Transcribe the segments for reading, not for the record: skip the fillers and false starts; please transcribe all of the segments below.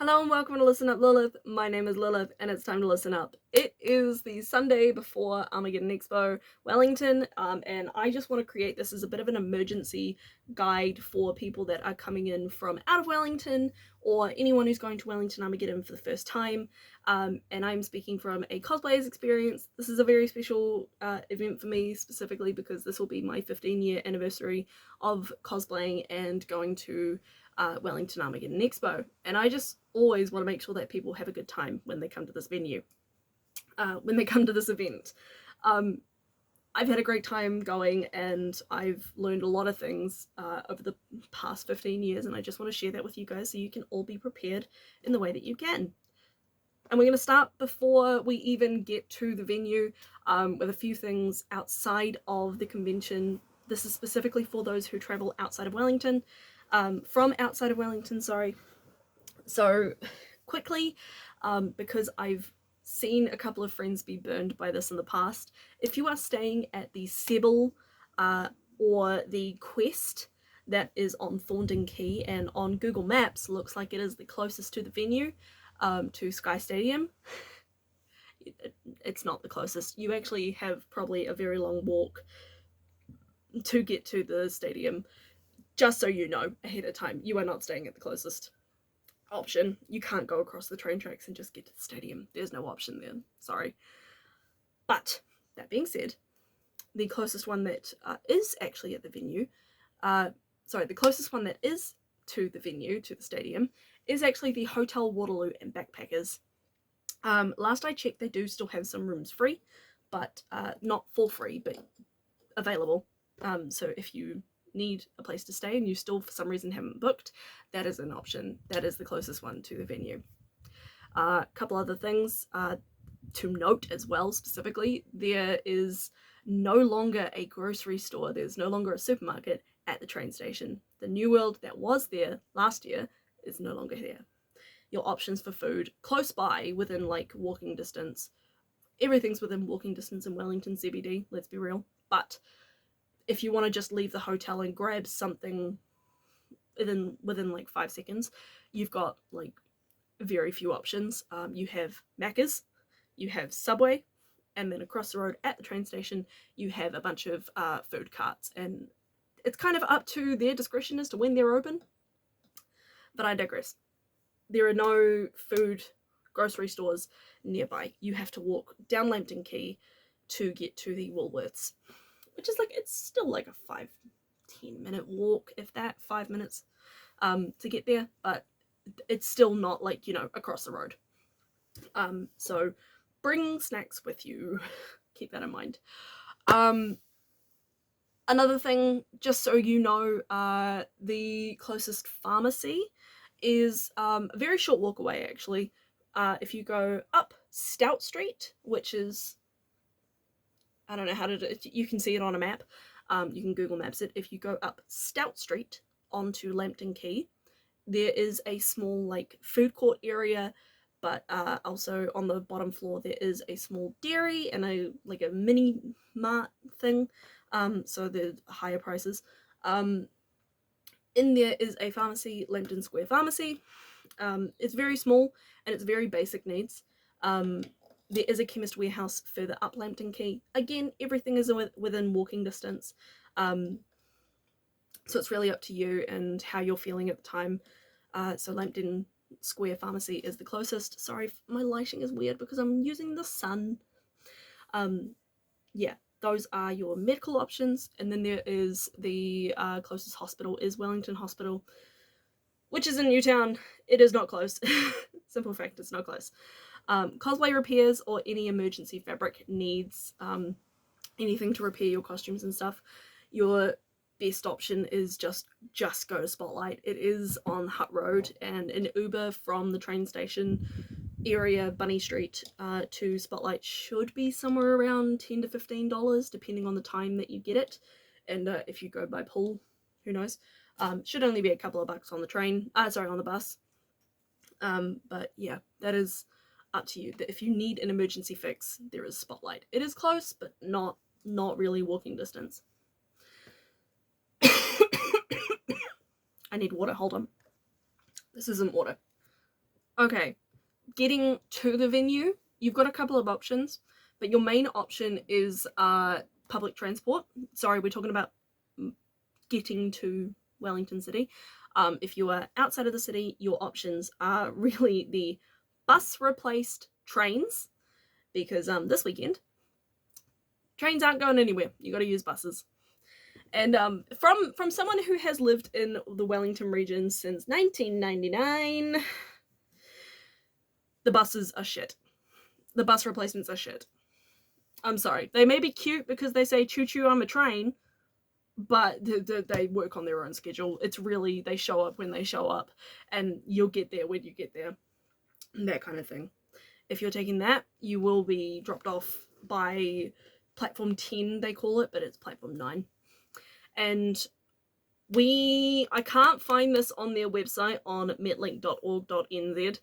Hello and welcome to Listen Up Lilith. My name is Lilith and it's time to listen up. It is the Sunday before Armageddon Expo, Wellington, and I just want to create this as a bit of an emergency guide for people that are coming in from out of Wellington or anyone who's going to Wellington Armageddon for the first time. And I'm speaking from a cosplayer's experience. This is a very special event for me specifically because this will be my 15-year anniversary of cosplaying and going to Wellington Armageddon Expo, and I just always want to make sure that people have a good time when they come to this venue, when they come to this event. I've had a great time going and I've learned a lot of things over the past 15 years, and I just want to share that with you guys so you can all be prepared in the way that you can. And we're going to start before we even get to the venue with a few things outside of the convention. This is specifically for those who travel outside of Wellington. From outside of Wellington, sorry. So quickly, because I've seen a couple of friends be burned by this in the past, if you are staying at the Sebel or the Quest that is on Thornton Quay and on Google Maps looks like it is the closest to the venue, to Sky Stadium, it's not the closest. You actually have probably a very long walk to get to the stadium. Just so you know ahead of time, you are not staying at the closest option. You can't go across the train tracks and just get to the stadium. There's no option there. Sorry. But that being said, the closest one that is actually at the venue, the closest one that is to the venue, to the stadium, is actually the Hotel Waterloo and Backpackers. Last I checked, they do still have some rooms free, but not for free, but available. So if you need a place to stay and you still for some reason haven't booked, that is an option. That is the closest one to the venue. A couple other things to note as well, specifically, there is no longer a grocery store, there's no longer a supermarket at the train station. The New World that was there last year is no longer there. Your options for food close by, within like walking distance, everything's within walking distance in Wellington CBD, let's be real, but if you want to just leave the hotel and grab something within like 5 seconds, you've got like very few options. You have Macca's, you have Subway, and then across the road at the train station you have a bunch of food carts, and it's kind of up to their discretion as to when they're open, but I digress. There are no food grocery stores nearby. You have to walk down Lambton Quay to get to the Woolworths, which is like, it's still like a 5-10 minute walk, if that, 5 minutes to get there, but it's still not like, you know, across the road. So bring snacks with you, keep that in mind. Another thing, just so you know, the closest pharmacy is a very short walk away actually. If you go up Stout Street, which is, I don't know how to do it, you can see it on a map, you can Google Maps it. If you go up Stout Street onto Lambton Quay, there is a small like food court area, but also on the bottom floor there is a small dairy and a mini mart thing, so the higher prices. In there is a pharmacy, Lambton Square Pharmacy. It's very small and it's very basic needs. There is a chemist warehouse further up Lambton Quay. Again, everything is within walking distance. So it's really up to you and how you're feeling at the time. So Lambton Square Pharmacy is the closest. Sorry, my lighting is weird because I'm using the sun. Yeah, those are your medical options. And then there is the closest hospital is Wellington Hospital, which is in Newtown. It is not close. Simple fact, it's not close. Cosplay repairs or any emergency fabric needs, anything to repair your costumes and stuff, your best option is just go to Spotlight. It is on Hutt Road, and an Uber from the train station area, Bunny Street, to Spotlight should be somewhere around $10 to $15 depending on the time that you get it, and if you go by pull, who knows, should only be a couple of bucks on the train, on the bus. But yeah, that is up to you. If you need an emergency fix, there is Spotlight. It is close, but not really walking distance. I need water, hold on. This isn't water. Okay, getting to the venue, you've got a couple of options, but your main option is public transport. Sorry, we're talking about getting to Wellington City. If you are outside of the city, your options are really the bus replaced trains, because this weekend trains aren't going anywhere. You got to use buses. And from someone who has lived in the Wellington region since 1999, the buses are shit. The bus replacements are shit. I'm sorry. They may be cute because they say choo choo, I'm a train, but they work on their own schedule. It's really, they show up when they show up, and you'll get there when you get there. That kind of thing. If you're taking that, you will be dropped off by platform 10, they call it, but it's platform 9. And I can't find this on their website on metlink.org.nz.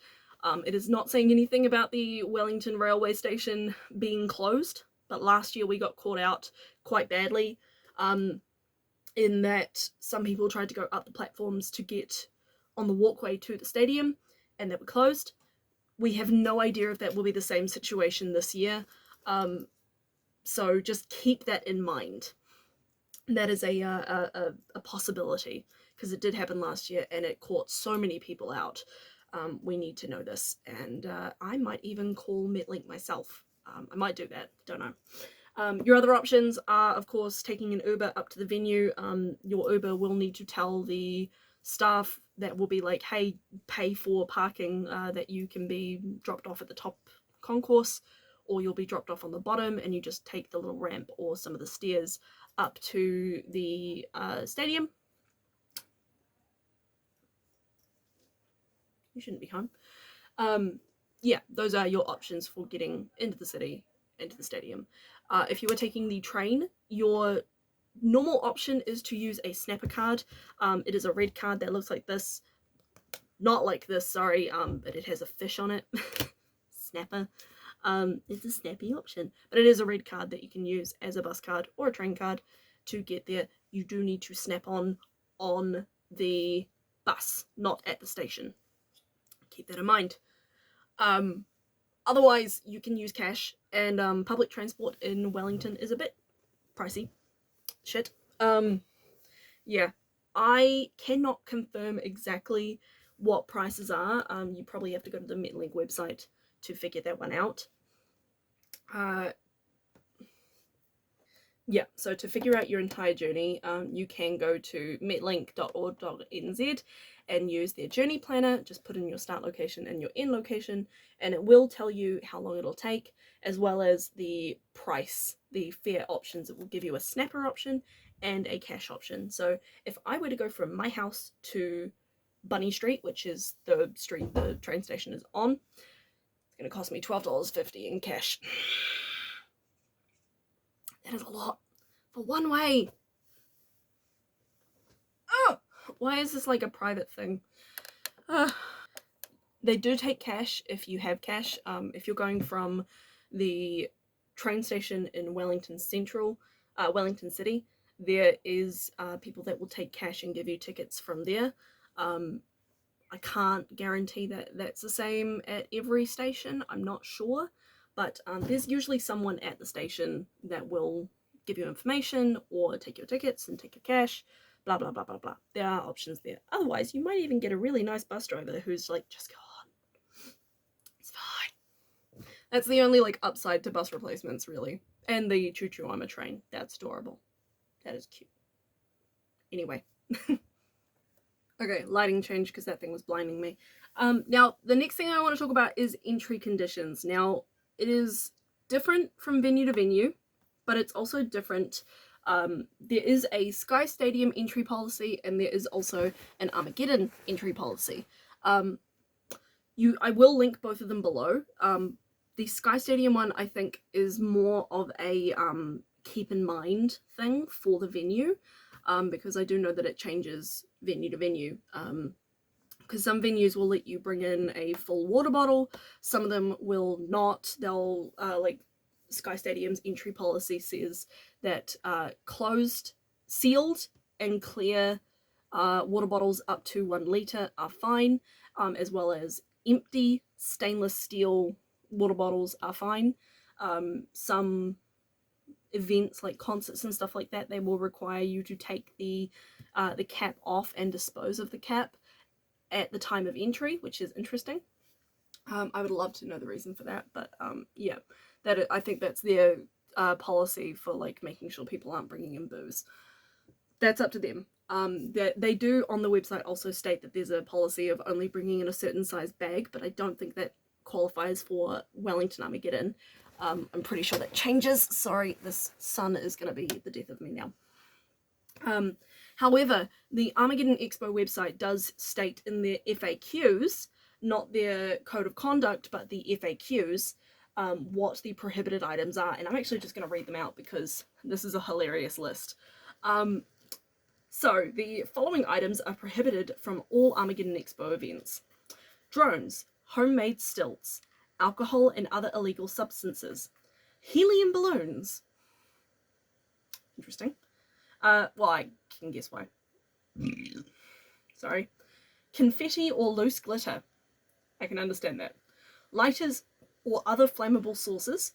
It is not saying anything about the Wellington railway station being closed, but last year we got caught out quite badly, in that some people tried to go up the platforms to get on the walkway to the stadium, and they were closed. We have no idea if that will be the same situation this year, so just keep that in mind. That is a possibility, because it did happen last year and it caught so many people out. We need to know this, and I might even call Metlink myself. I might do that, don't know. Your other options are, of course, taking an Uber up to the venue. Your Uber will need to tell the staff that will be like, hey, pay for parking, that you can be dropped off at the top concourse, or you'll be dropped off on the bottom and you just take the little ramp or some of the stairs up to the stadium. You shouldn't be home. Yeah, those are your options for getting into the city, into the stadium. If you are taking the train, your normal option is to use a snapper card. It is a red card that looks like this. Not like this, sorry, but it has a fish on it. Snapper. It's a snappy option, but it is a red card that you can use as a bus card or a train card to get there. You do need to snap on the bus, not at the station. Keep that in mind. Otherwise, you can use cash, and public transport in Wellington is a bit pricey. Shit. Yeah, I cannot confirm exactly what prices are. You probably have to go to the Metlink website to figure that one out. Yeah, so to figure out your entire journey, you can go to metlink.org.nz and use their journey planner. Just put in your start location and your end location, and it will tell you how long it'll take, as well as the price, the fare options. It will give you a snapper option and a cash option. So if I were to go from my house to Bunny Street, which is the street the train station is on, it's going to cost me $12.50 in cash. That is a lot for one way. Oh, why is this like a private thing? They do take cash if you have cash. If you're going from the train station in Wellington Central, Wellington City, there is people that will take cash and give you tickets from there. I can't guarantee that that's the same at every station. I'm not sure, but there's usually someone at the station that will give you information or take your tickets and take your cash, blah, blah, blah, blah, blah. There are options there. Otherwise, you might even get a really nice bus driver who's like, just go on. It's fine. That's the only like upside to bus replacements, really. And the choo choo, I'm a train. That's adorable. That is cute. Anyway. Okay, lighting change because that thing was blinding me. Now, the next thing I want to talk about is entry conditions. Now, it is different from venue to venue, but it's also different. There is a Sky Stadium entry policy, and there is also an Armageddon entry policy. I will link both of them below. The Sky Stadium one, I think, is more of a keep in mind thing for the venue. Because I do know that it changes venue to venue. Because some venues will let you bring in a full water bottle, some of them will not. They'll, like Sky Stadium's entry policy says that closed, sealed, and clear water bottles up to 1 litre are fine. as well as empty stainless steel water bottles are fine. Some events like concerts and stuff like that, they will require you to take the cap off and dispose of the cap at the time of entry, which is interesting. I would love to know the reason for that, but yeah, I think that's their policy for like making sure people aren't bringing in booze. That's up to them. They do on the website also state that there's a policy of only bringing in a certain size bag, but I don't think that qualifies for Wellington Armageddon. I'm pretty sure that changes. Sorry, this sun is going to be the death of me now. However, the Armageddon Expo website does state in their FAQs, not their code of conduct, but the FAQs, what the prohibited items are. And I'm actually just going to read them out because this is a hilarious list. So, the following items are prohibited from all Armageddon Expo events: drones, homemade stilts, alcohol and other illegal substances, helium balloons. Interesting. Well, I can guess why. Sorry. Confetti or loose glitter. I can understand that. Lighters or other flammable sources.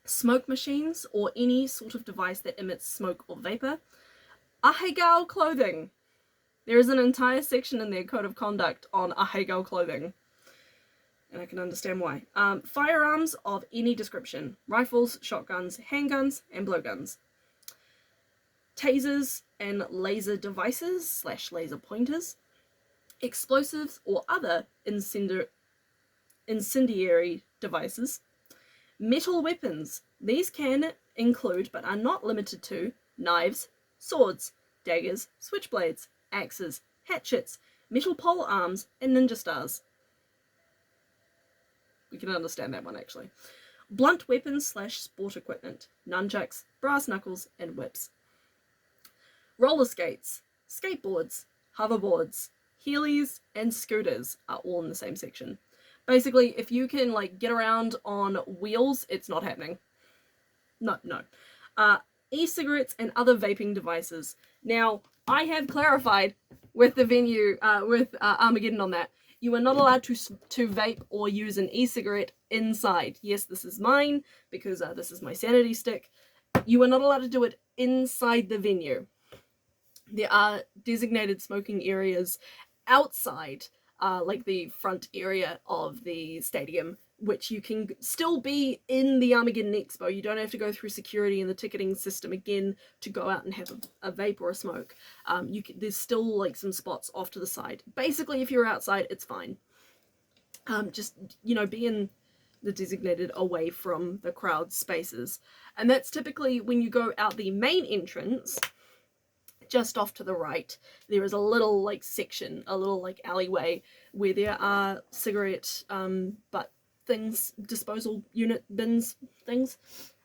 Smoke machines or any sort of device that emits smoke or vapor. Ahegao clothing. There is an entire section in their code of conduct on ahegao clothing. And I can understand why. Firearms of any description. Rifles, shotguns, handguns, and blowguns. Tasers and laser devices / laser pointers. Explosives or other incendiary devices. Metal weapons. These can include, but are not limited to, knives, swords, daggers, switchblades, axes, hatchets, metal pole arms, and ninja stars. We can understand that one, actually. Blunt weapons / sport equipment. Nunchucks, brass knuckles, and whips. Roller skates, skateboards, hoverboards, heelys, and scooters are all in the same section. Basically, if you can like get around on wheels, it's not happening. No. E-cigarettes and other vaping devices. Now, I have clarified with the venue, with Armageddon on that. You are not allowed to vape or use an e-cigarette inside. Yes, this is mine, because this is my sanity stick. You are not allowed to do it inside the venue. There are designated smoking areas outside, like the front area of the stadium, which you can still be in the Armageddon Expo. You don't have to go through security and the ticketing system again to go out and have a vape or a smoke. There's still like some spots off to the side. Basically, if you're outside, it's fine. Just, be in the designated away from the crowd spaces. And that's typically when you go out the main entrance. Just off to the right, there is a little like section, a little like alleyway where there are cigarette butt things, disposal unit bins things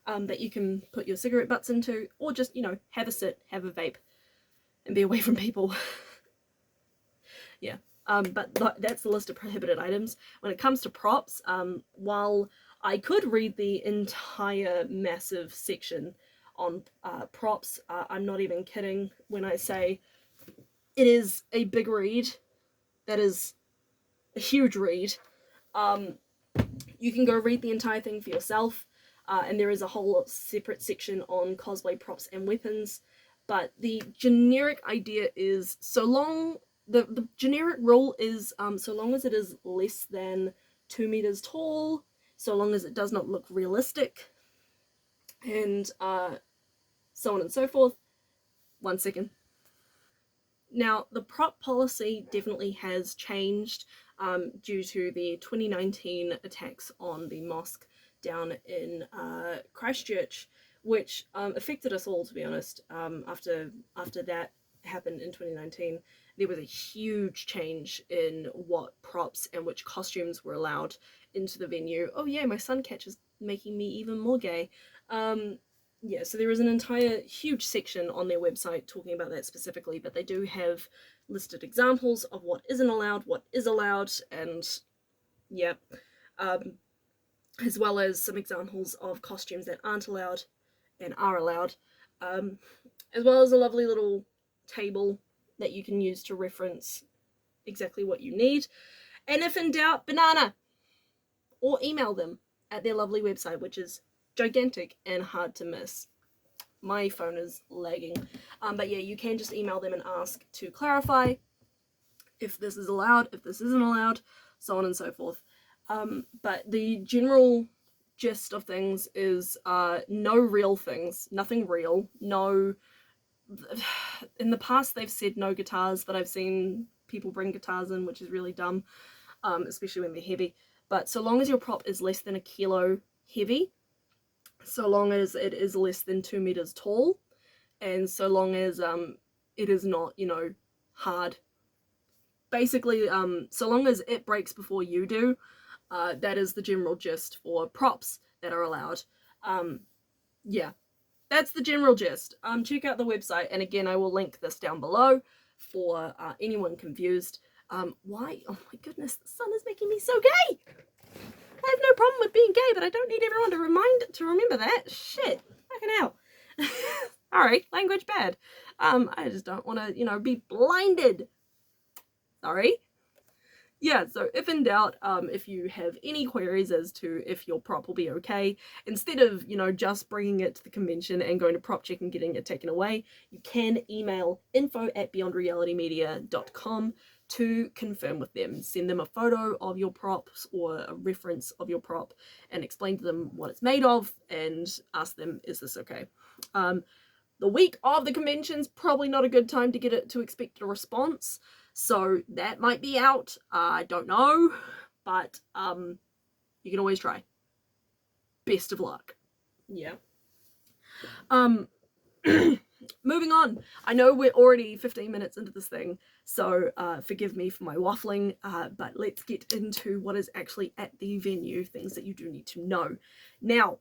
that you can put your cigarette butts into, or just have a sit, have a vape, and be away from people. Yeah. But that's the list of prohibited items. When it comes to props, while I could read the entire massive section on props, I'm not even kidding when I say it is a big read. That is a huge read. You can go read the entire thing for yourself, and there is a whole separate section on cosplay props and weapons, but the generic idea is the generic rule is so long as it is less than 2 meters tall, so long as it does not look realistic, and so on and so forth. 1 second. Now, the prop policy definitely has changed due to the 2019 attacks on the mosque down in Christchurch, which affected us all, to be honest. After that happened in 2019, there was a huge change in what props and which costumes were allowed into the venue. Oh yeah, my sun catch is making me even more gay. Yeah, so there is an entire huge section on their website talking about that specifically, but they do have listed examples of what isn't allowed, what is allowed, and yeah, as well as some examples of costumes that aren't allowed and are allowed, as well as a lovely little table that you can use to reference exactly what you need. And if in doubt, banana, or email them at their lovely website, which is gigantic and hard to miss. My phone is lagging. But yeah, you can just email them and ask to clarify if this is allowed, if this isn't allowed, so on and so forth. But the general gist of things is no real things, nothing real, no... In the past they've said no guitars, but I've seen people bring guitars in, which is really dumb, especially when they're heavy. But so long as your prop is less than 1 kilo heavy, so long as it is less than 2 meters tall, and so long as it is not, you know, hard. Basically, so long as it breaks before you do, that is the general gist for props that are allowed. Yeah, that's the general gist. Check out the website, and again, I will link this down below for anyone confused. Why? Oh my goodness, the sun is making me so gay! I have no problem with being gay, but I don't need everyone to remember that. Shit. Fucking hell. Alright, language bad. I just don't want to, you know, be blinded. Sorry. Yeah, so if in doubt, if you have any queries as to if your prop will be okay, instead of, you know, just bringing it to the convention and going to prop check and getting it taken away, you can email info@beyondrealitymedia.com to confirm with them. Send them a photo of your props or a reference of your prop and explain to them what it's made of and ask them, is this okay? The week of the convention's probably not a good time to expect a response, so that might be out. I don't know, but you can always try. Best of luck. Yeah. Moving on. I know we're already 15 minutes into this thing, so forgive me for my waffling, but let's get into what is actually at the venue, things that you do need to know. Now,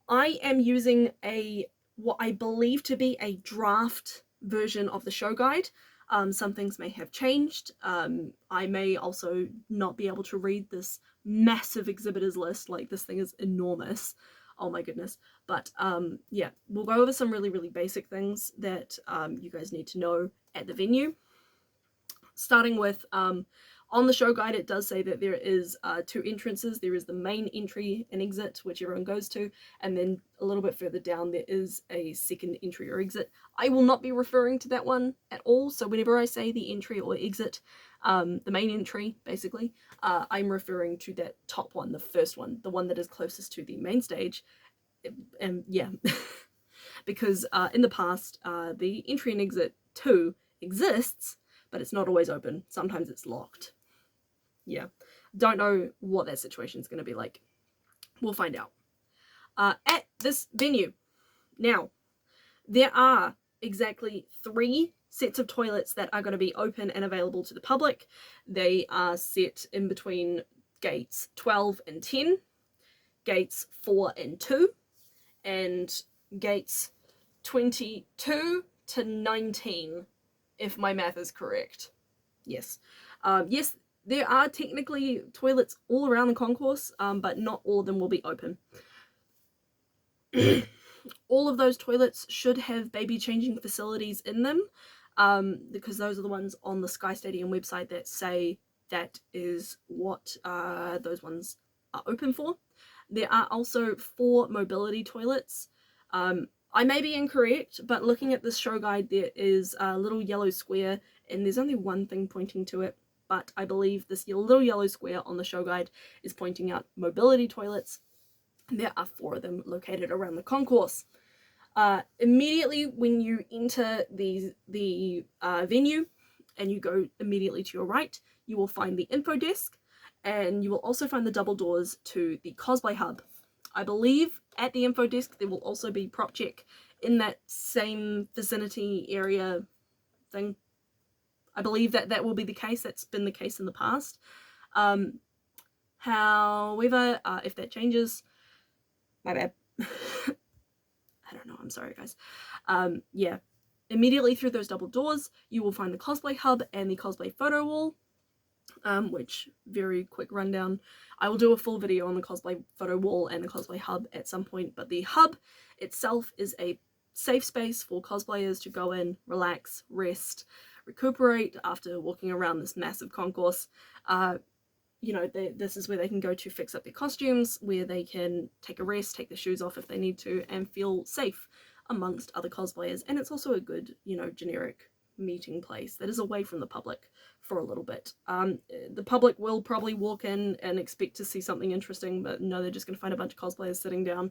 I am using what I believe to be a draft version of the show guide. Some things may have changed. I may also not be able to read this massive exhibitors list. Like, this thing is enormous. Oh my goodness. But yeah, we'll go over some really, really basic things that you guys need to know at the venue. Starting with, on the show guide, it does say that there is 2 entrances. There is the main entry and exit, which everyone goes to, and then a little bit further down there is a second entry or exit. I will not be referring to that one at all, so whenever I say the entry or exit, the main entry, basically, I'm referring to that top one, the first one, the one that is closest to the main stage. And yeah, because in the past, the entry and exit 2 exists, but it's not always open. Sometimes it's locked. Yeah, don't know what that situation is going to be like. We'll find out. At this venue, now, there are exactly 3 sets of toilets that are going to be open and available to the public. They are set in between gates 12 and 10, gates 4 and 2, and gates 22 to 19, if my math is correct. Yes. Yes, there are technically toilets all around the concourse, but not all of them will be open. All of those toilets should have baby changing facilities in them, because those are the ones on the Sky Stadium website that say that is what those ones are open for. There are also 4 mobility toilets. I may be incorrect, but looking at this show guide, there is a little yellow square, and there's only one thing pointing to it, but I believe this little yellow square on the show guide is pointing out mobility toilets. There are 4 of them located around the concourse. Immediately when you enter the venue and you go immediately to your right, you will find the info desk, and you will also find the double doors to the cosplay hub. I believe at the info desk there will also be prop check in that same vicinity area thing. I believe that will be the case. That's been the case in the past. However, if that changes, my bad. I don't know, I'm sorry guys. Yeah, immediately through those double doors you will find the cosplay hub and the cosplay photo wall, which, very quick rundown, I will do a full video on the cosplay photo wall and the cosplay hub at some point, but the hub itself is a safe space for cosplayers to go in, relax, rest, recuperate after walking around this massive concourse. You know, this is where they can go to fix up their costumes, where they can take a rest, take their shoes off if they need to, and feel safe amongst other cosplayers. And it's also a good, you know, generic meeting place that is away from the public for a little bit. The public will probably walk in and expect to see something interesting, but no, they're just going to find a bunch of cosplayers sitting down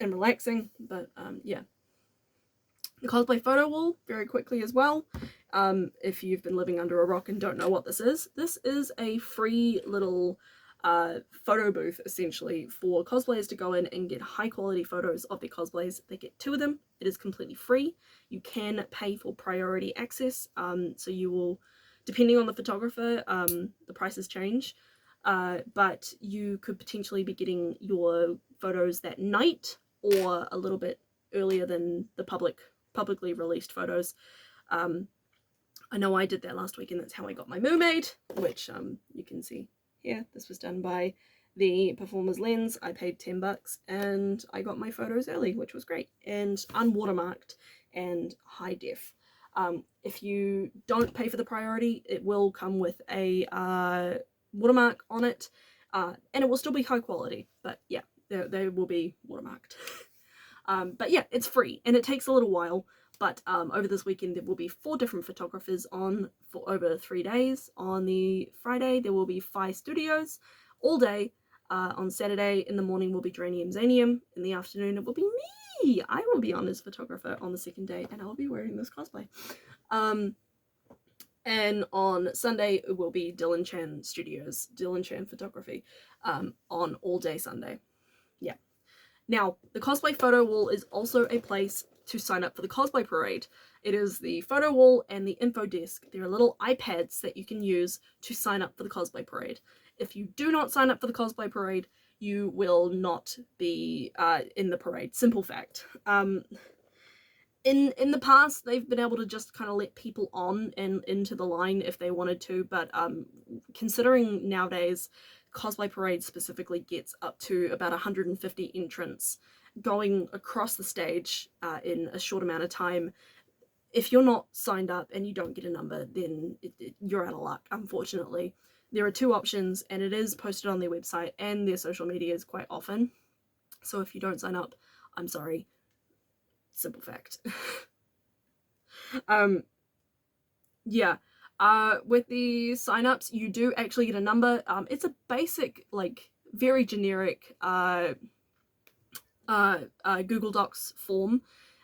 and relaxing. But yeah. The cosplay photo wall, very quickly as well. If you've been living under a rock and don't know what this is a free little photo booth, essentially, for cosplayers to go in and get high quality photos of their cosplays. They get 2 of them. It is completely free. You can pay for priority access, so you will, depending on the photographer, the prices change, but you could potentially be getting your photos that night or a little bit earlier than the publicly released photos. I know I did that last week, and that's how I got my mermaid, which you can see here. This was done by the Performer's Lens. I paid $10 and I got my photos early, which was great, and unwatermarked and high def. If you don't pay for the priority, it will come with a watermark on it, and it will still be high quality, but yeah, they will be watermarked. But yeah, it's free, and it takes a little while, but over this weekend there will be 4 different photographers on for over 3 days. On the Friday there will be 5 studios all day. On Saturday in the morning will be Dranium Zanium. In the afternoon it will be me! I will be on as photographer on the second day, and I'll be wearing this cosplay. And on Sunday it will be Dylan Chan Studios, Dylan Chan Photography, on all day Sunday. Yeah. Now, the cosplay photo wall is also a place to sign up for the cosplay parade. It is the photo wall and the info desk. There are little iPads that you can use to sign up for the cosplay parade. If you do not sign up for the cosplay parade, you will not be in the parade. Simple fact. In the past, they've been able to just kind of let people on and into the line if they wanted to, but considering nowadays cosplay parade specifically gets up to about 150 entrants going across the stage in a short amount of time. If you're not signed up and you don't get a number, then you're out of luck, unfortunately. There are 2 options, and it is posted on their website and their social medias quite often. So if you don't sign up, I'm sorry. Simple fact. Yeah. With the sign-ups, you do actually get a number. It's a basic, like, very generic Google Docs form.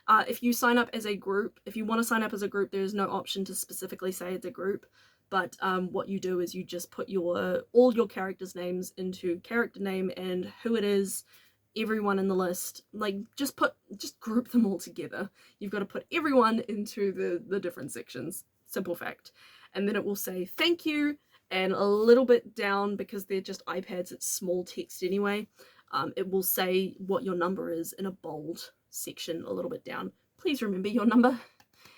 If you sign up as a group, if you want to sign up as a group, there's no option to specifically say it's a group. But what you do is you just put all your characters' names into character name and who it is, everyone in the list. Like, just group them all together. You've got to put everyone into the different sections. Simple fact. And then it will say thank you, and a little bit down, because they're just iPads, it's small text anyway, it will say what your number is in a bold section a little bit down. Please remember your number.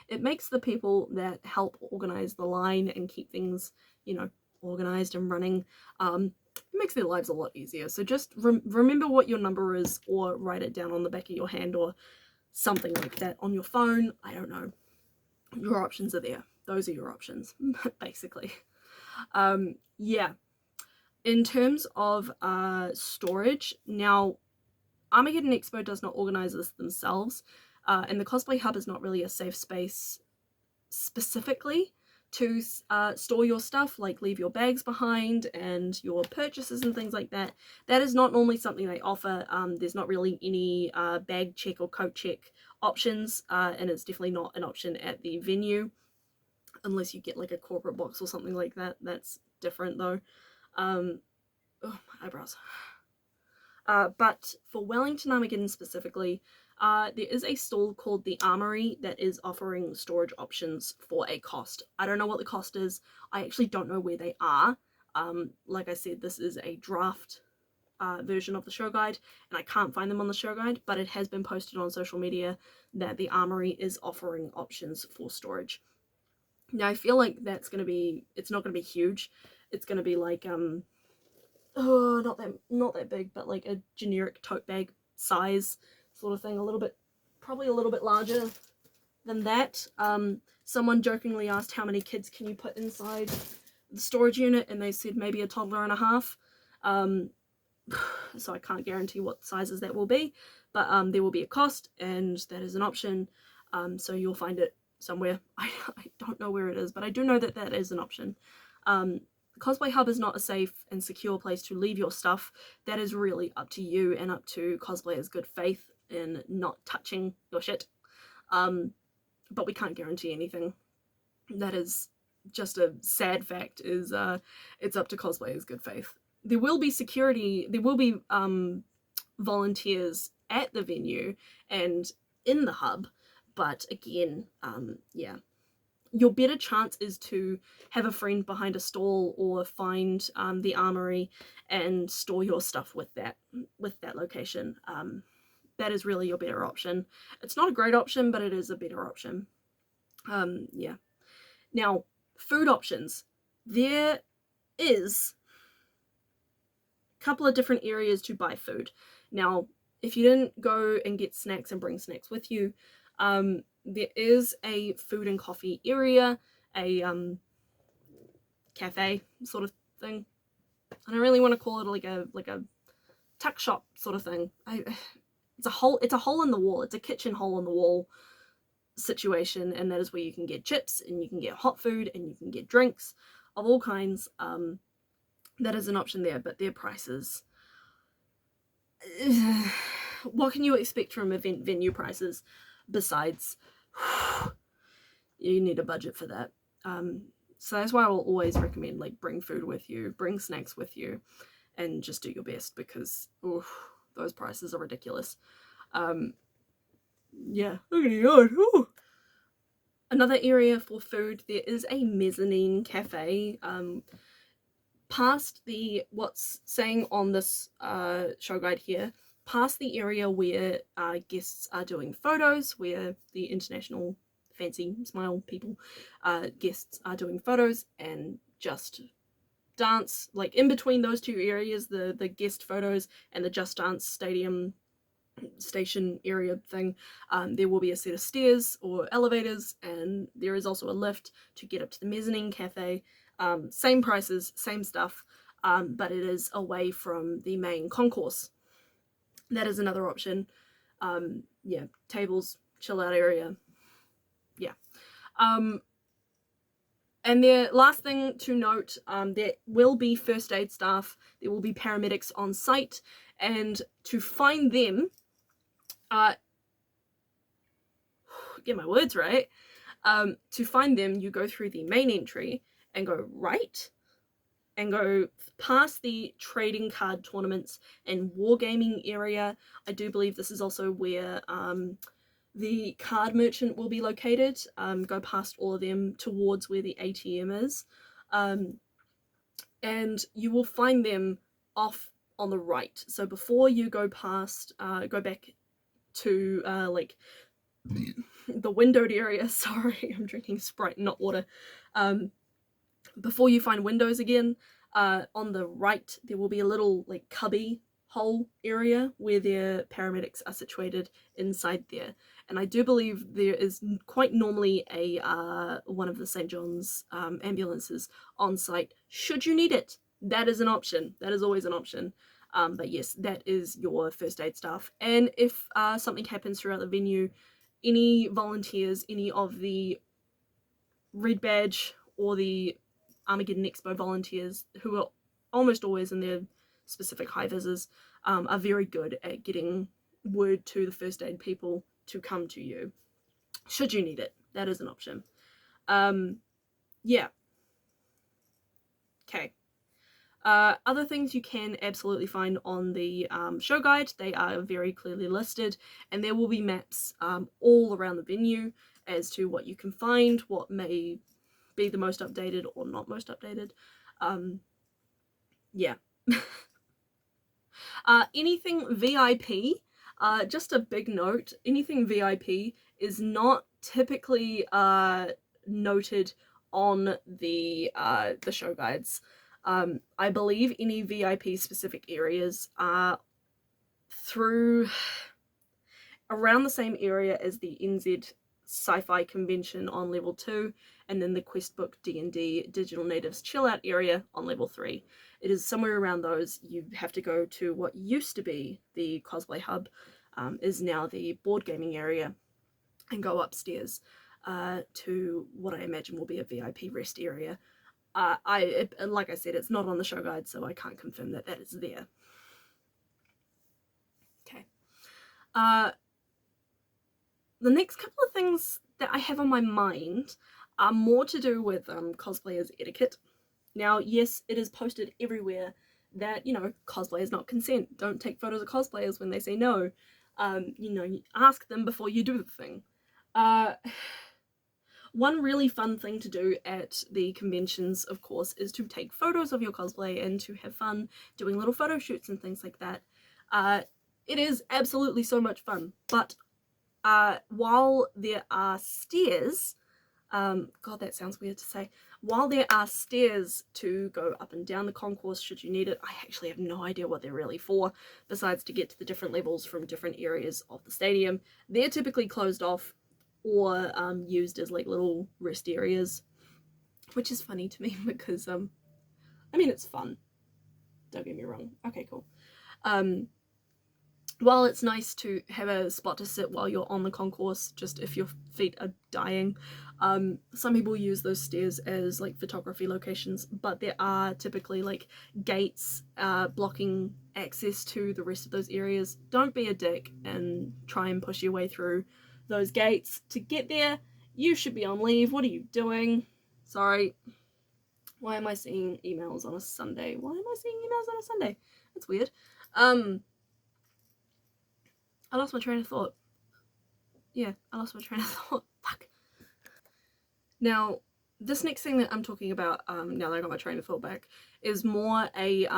It makes the people that help organize the line and keep things, you know, organized and running, it makes their lives a lot easier. So just remember what your number is, or write it down on the back of your hand or something like that on your phone. I don't know. Your options are there. Those are your options, basically. Yeah. In terms of storage, now Armageddon Expo does not organize this themselves, and the Cosplay Hub is not really a safe space specifically to store your stuff, like leave your bags behind and your purchases and things like that. That is not normally something they offer. There's not really any bag check or coat check options, and it's definitely not an option at the venue, unless you get like a corporate box or something like that. That's different though. Oh, my eyebrows. But for Wellington Armageddon specifically, there is a stall called the Armory that is offering storage options for a cost. I don't know what the cost is. I actually don't know where they are. Like I said, this is a draft version of the show guide, and I can't find them on the show guide, but it has been posted on social media that the Armory is offering options for storage. Now I feel like it's not going to be huge. It's going to be like not that big, but like a generic tote bag size sort of thing, probably a little bit larger than that, someone jokingly asked how many kids can you put inside the storage unit, and they said maybe a toddler and a half. So I can't guarantee what sizes that will be, but there will be a cost, and that is an option. So you'll find it somewhere. I don't know where it is, but I do know that that is an option. Cosplay Hub is not a safe and secure place to leave your stuff. That is really up to you and up to cosplayers' good faith in not touching your shit. But we can't guarantee anything. That is just a sad fact, is it's up to cosplayers' good faith. There will be security, there will be volunteers at the venue and in the hub, but again, yeah, your better chance is to have a friend behind a stall or find the armory and store your stuff with that location. That is really your better option. It's not a great option, but it is a better option. Yeah. Now, food options. There is a couple of different areas to buy food. Now, if you didn't go and get snacks and bring snacks with you, there is a food and coffee area, a cafe sort of thing. I don't really want to call it like a tuck shop sort of thing. It's a hole in the wall. It's a kitchen hole in the wall situation, and that is where you can get chips and you can get hot food and you can get drinks of all kinds. That is an option there, but their prices. What can you expect from event venue prices besides you need a budget for that? So that's why I will always recommend, like, bring food with you, bring snacks with you, and just do your best, because those prices are ridiculous. Yeah, look at it. Another area for food, there is a mezzanine cafe. Past what's saying on this show guide here, past the area where guests are doing photos, where the international fancy smile people, guests are doing photos and just dance, like in between those two areas, the guest photos and the Just Dance stadium station area thing, there will be a set of stairs or elevators, and there is also a lift to get up to the mezzanine cafe. Same prices, same stuff, but it is away from the main concourse. That is another option. Yeah, tables, chill out area. Yeah. And the last thing to note, there will be first aid staff, there will be paramedics on site, and to find them, get my words right, to find them, you go through the main entry and go right, and go past the trading card tournaments and wargaming area. I do believe this is also where the card merchant will be located. Go past all of them towards where the ATM is, and you will find them off on the right. So before you go past, go back to like the windowed area. Sorry, I'm drinking Sprite, not water. Before you find windows again, on the right there will be a little like cubby hole area where their paramedics are situated inside there. And I do believe there is quite normally a one of the St. John's ambulances on site should you need it. That is an option. That is always an option. But yes, that is your first aid staff. And if something happens throughout the venue, any volunteers, any of the Red Badge or the Armageddon Expo volunteers, who are almost always in their specific high vises, are very good at getting word to the first aid people to come to you should you need it. That is an option. Yeah. Okay. Other things you can absolutely find on the show guide. They are very clearly listed, and there will be maps all around the venue as to what you can find, what may be the most updated or not most updated. Yeah. Anything VIP, just a big note, anything VIP is not typically noted on the show guides. I believe any VIP specific areas are through around the same area as the NZ sci-fi convention on level 2, and then the quest book D&D Digital Natives Chill Out area on level 3. It is somewhere around those. You have to go to what used to be the cosplay hub, is now the board gaming area, and go upstairs to what I imagine will be a VIP rest area. Like I said, it's not on the show guide, so I can't confirm that that is there. Okay. The next couple of things that I have on my mind are more to do with cosplayers etiquette. Now, yes, it is posted everywhere that, you know, cosplay is not consent. Don't take photos of cosplayers when they say no. You know, ask them before you do the thing. One really fun thing to do at the conventions, of course, is to take photos of your cosplay and to have fun doing little photo shoots and things like that. It is absolutely so much fun, but while there are stairs, God, that sounds weird to say. While there are stairs to go up and down the concourse should you need it, I actually have no idea what they're really for, besides to get to the different levels from different areas of the stadium. They're typically closed off or used as like little rest areas, which is funny to me because, I mean, it's fun. Don't get me wrong. Okay, cool. While it's nice to have a spot to sit while you're on the concourse, just if your feet are dying, some people use those stairs as like photography locations, but there are typically like gates blocking access to the rest of those areas. Don't be a dick and try and push your way through those gates to get there. You should be on leave. What are you doing? Sorry. Why am I seeing emails on a Sunday? Why am I seeing emails on a Sunday? That's weird. I lost my train of thought. Yeah, I lost my train of thought. Fuck. Now, this next thing that I'm talking about, now that I got my train of thought back, is more a,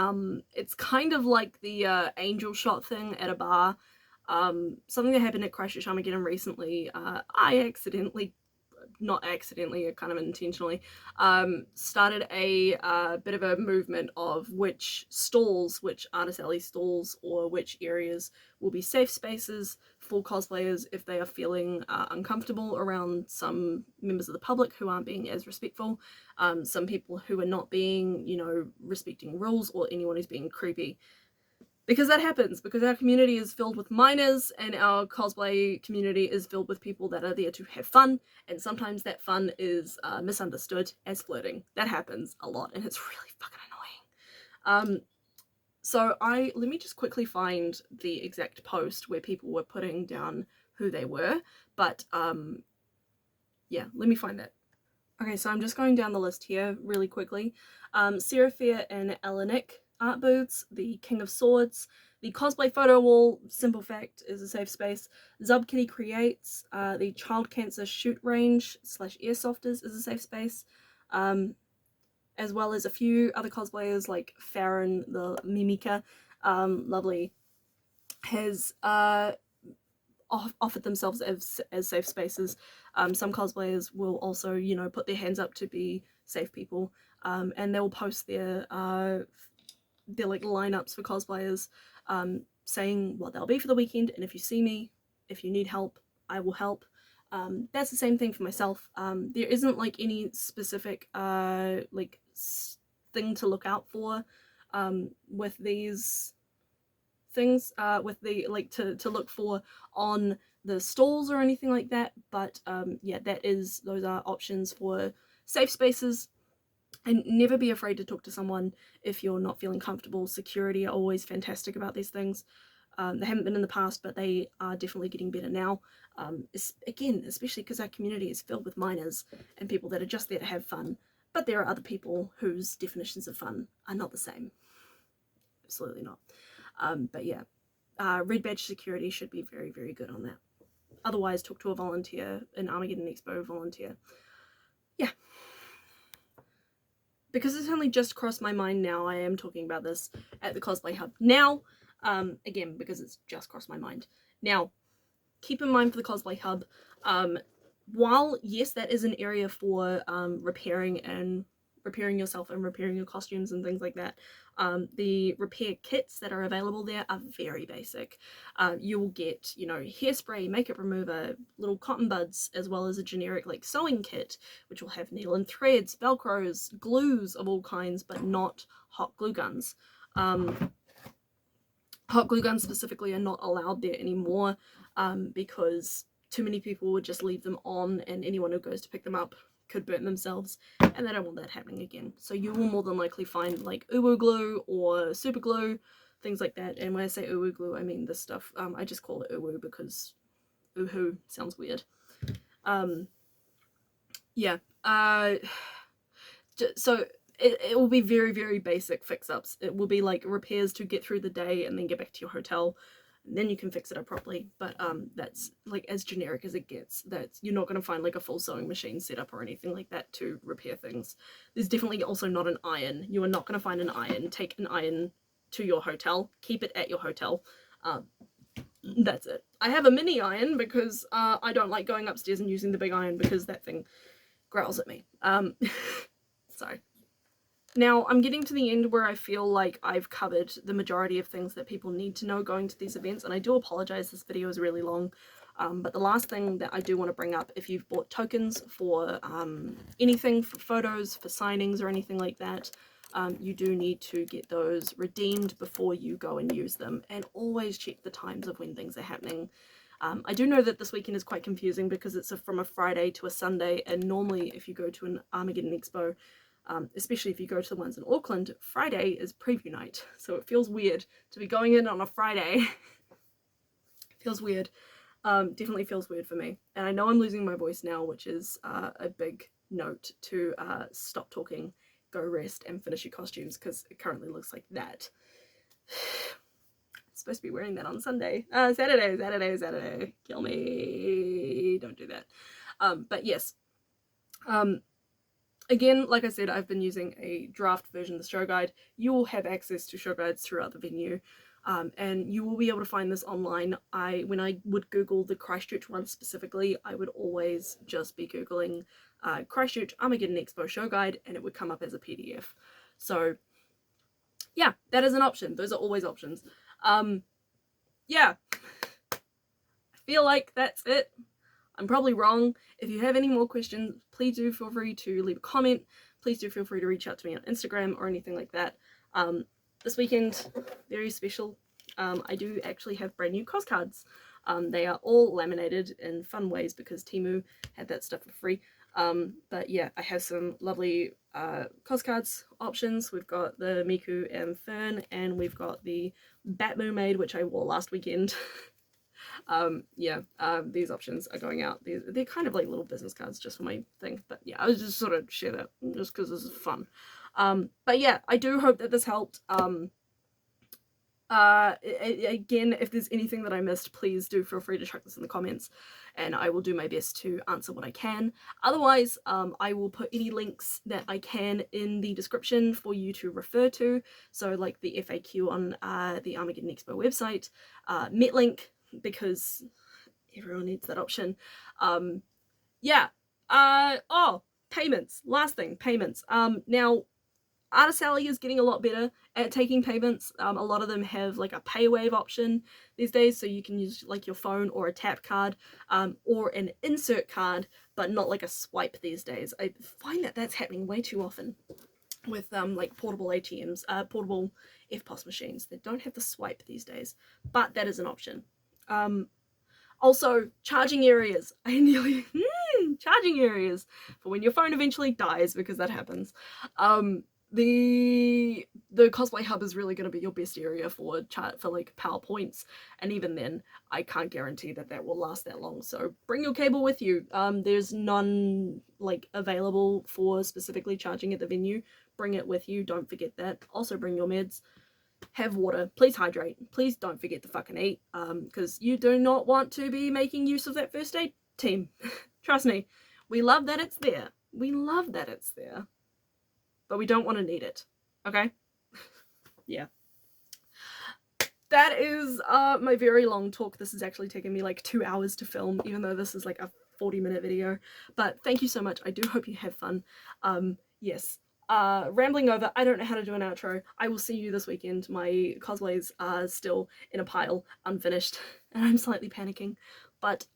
it's kind of like the angel shot thing at a bar. Something that happened at Christchurch Armageddon recently. I accidentally, not accidentally, kind of intentionally, started a bit of a movement of which stalls, which artist alley stalls, or which areas will be safe spaces for cosplayers if they are feeling uncomfortable around some members of the public who aren't being as respectful, some people who are not being, you know, respecting rules, or anyone who's being creepy. Because that happens, because our community is filled with minors, and our cosplay community is filled with people that are there to have fun, and sometimes that fun is misunderstood as flirting. That happens a lot, and it's really fucking annoying. So let me just quickly find the exact post where people were putting down who they were, but yeah, let me find that. Okay, so I'm just going down the list here really quickly. Seraphia and Elenik art booths, the King of Swords, the Cosplay Photo Wall, simple fact, is a safe space. Zub Kitty Creates, the Child Cancer Shoot Range / Airsofters is a safe space, as well as a few other cosplayers like Farron, the Mimika, lovely, has offered themselves as safe spaces. Some cosplayers will also, you know, put their hands up to be safe people, and they'll post their like lineups for cosplayers, saying what they'll be for the weekend, and if you see me, if you need help, I will help. That's the same thing for myself. There isn't like any specific like thing to look out for with these things, with the like to look for on the stalls or anything like that, but yeah, those are options for safe spaces. And never be afraid to talk to someone if you're not feeling comfortable. Security are always fantastic about these things. They haven't been in the past, but they are definitely getting better now. Again, especially because our community is filled with minors and people that are just there to have fun. But there are other people whose definitions of fun are not the same. Absolutely not. But yeah, Red Badge security should be very, very good on that. Otherwise, talk to a volunteer, an Armageddon Expo volunteer. Yeah. Because it's only just crossed my mind now, I am talking about this at the Cosplay Hub now. Again, because it's just crossed my mind. Now, keep in mind for the Cosplay Hub, while, yes, that is an area for repairing and repairing yourself and repairing your costumes and things like that. The repair kits that are available there are very basic. You will get, you know, hairspray, makeup remover, little cotton buds, as well as a generic like sewing kit, which will have needle and threads, velcros, glues of all kinds, but not hot glue guns. Hot glue guns specifically are not allowed there anymore, because too many people would just leave them on, and anyone who goes to pick them up could burn themselves, and they don't want that happening again. So you will more than likely find like uwu glue or super glue, things like that. And when I say uwu glue, I mean this stuff. I just call it uwu because uhu sounds weird. Yeah. So it will be very, very basic fix-ups. It will be like repairs to get through the day and then get back to your hotel, and then you can fix it up properly. But that's like as generic as it gets. That's, you're not going to find like a full sewing machine set up or anything like that to repair things. There's definitely also not an iron. You are not going to find an iron. Take an iron to your hotel. Keep it at your hotel. That's it. I have a mini iron because I don't like going upstairs and using the big iron because that thing growls at me. Sorry. Now, I'm getting to the end where I feel like I've covered the majority of things that people need to know going to these events, and I do apologize, this video is really long, but the last thing that I do want to bring up, if you've bought tokens for anything, for photos, for signings, or anything like that, you do need to get those redeemed before you go and use them, and always check the times of when things are happening. I do know that this weekend is quite confusing because it's from a Friday to a Sunday, and normally if you go to an Armageddon Expo, especially if you go to the ones in Auckland, Friday is preview night. So it feels weird to be going in on a Friday. Feels weird. Definitely feels weird for me. And I know I'm losing my voice now, which is a big note to stop talking, go rest, and finish your costumes, because it currently looks like that. Supposed to be wearing that on Sunday. Saturday. Kill me. Don't do that. But yes. Again, like I said, I've been using a draft version of the show guide. You will have access to show guides throughout the venue, and you will be able to find this online. When I would Google the Christchurch one specifically, I would always just be Googling Christchurch Armageddon Expo show guide, and it would come up as a PDF. So yeah, that is an option. Those are always options. Yeah, I feel like that's it. I'm probably wrong. If you have any more questions, please do feel free to leave a comment. Please do feel free to reach out to me on Instagram or anything like that. This weekend, very special. I do actually have brand new COS cards. They are all laminated in fun ways because Temu had that stuff for free. But yeah, I have some lovely COS cards options. We've got the Miku and Fern, and we've got the Bat Mermaid, which I wore last weekend. These options are going out. They're kind of like little business cards just for my thing, but yeah, I was just sort of share that just because this is fun. But yeah, I do hope that this helped. Again, if there's anything that I missed, please do feel free to chuck this in the comments, and I will do my best to answer what I can. Otherwise, I will put any links that I can in the description for you to refer to, so like the FAQ on the Armageddon Expo website, MetLink, because everyone needs that option. Payments. Last thing, payments. Now, Artist Alley is getting a lot better at taking payments. A lot of them have like a pay wave option these days, so you can use like your phone or a tap card, or an insert card, but not like a swipe these days. I find that that's happening way too often with like portable ATMs, portable FPOS machines. They don't have the swipe these days, but that is an option. Also, charging areas. I nearly charging areas for when your phone eventually dies, because that happens. The cosplay hub is really going to be your best area for like PowerPoints, and even then I can't guarantee that that will last that long, so bring your cable with you. There's none like available for specifically charging at the venue. Bring it with you, don't forget that. Also bring your meds. Have water. Please hydrate. Please don't forget to fucking eat, because you do not want to be making use of that first aid team. Trust me, we love that it's there. We love that it's there, but we don't want to need it. Okay? Yeah. That is my very long talk. This has actually taken me like 2 hours to film, even though this is like a 40-minute video. But thank you so much. I do hope you have fun. Yes. Rambling over, I don't know how to do an outro. I will see you this weekend. My cosplays are still in a pile, unfinished, and I'm slightly panicking. But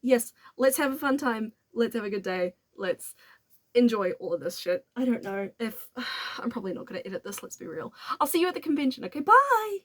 yes, let's have a fun time. Let's have a good day. Let's enjoy all of this shit. I don't know if I'm probably not gonna edit this, let's be real. I'll see you at the convention, okay? Bye!